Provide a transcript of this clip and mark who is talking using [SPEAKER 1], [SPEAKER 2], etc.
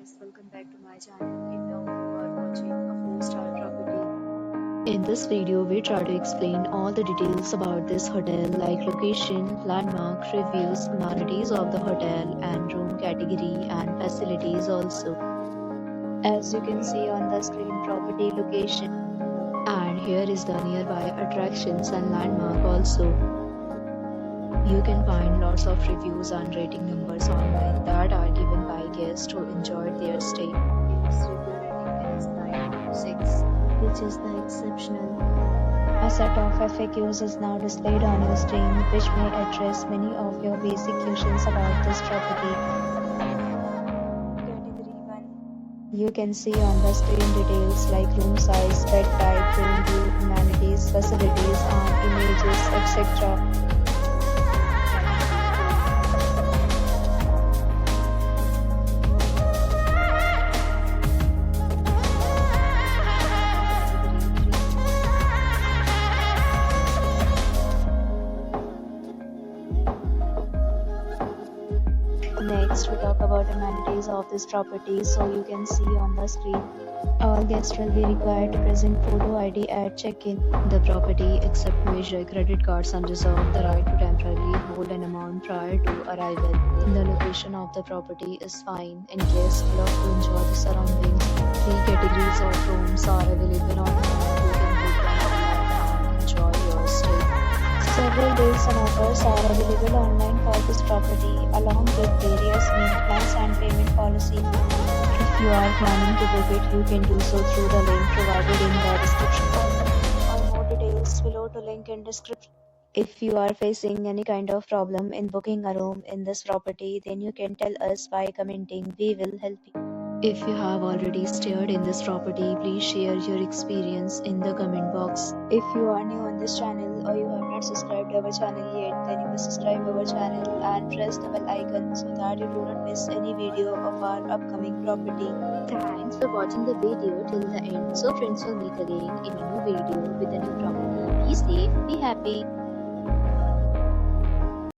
[SPEAKER 1] guys, welcome back to my channel. In now you are watching a 4-star property. In this video, we try to explain all the details about this hotel like location, landmark, reviews, amenities of the hotel and room category and facilities also. As you can see on the screen, property location. And here is the nearby attractions and landmark also. You can find lots of reviews and rating numbers online that are given by guests who enjoyed their stay. Its review rating is 9.6, which is the exceptional. A set of FAQs is now displayed on your screen, which may address many of your basic questions about this property. Category 1. You can see on the screen details like room size, bed type, room view, amenities, facilities, and images, etc. Next, we talk about amenities of this property. So you can see on the screen, all guests will be required to present photo ID at check-in. The property accepts major credit cards and reserves the right to temporarily hold an amount prior to arrival. The location of the property is fine and guests love to enjoy the surroundings. 3 categories of rooms are available online. You can book them online and enjoy your stay. Several deals and offers are available online for this property, along with various meal plans and payment policy. If you are planning to book it, you can do so through the link provided in the description. For more details, below the link in description. If you are facing any kind of problem in booking a room in this property, then you can tell us by commenting. We will help you. If you have already stayed in this property, please share your experience in the comment box. If you are new on this channel or you have not subscribed our channel yet, then you must subscribe our channel and press the bell icon so that you do not miss any video of our upcoming property. Thanks for watching the video till the end. So friends, will meet again in a new video with a new property. Be safe, be happy.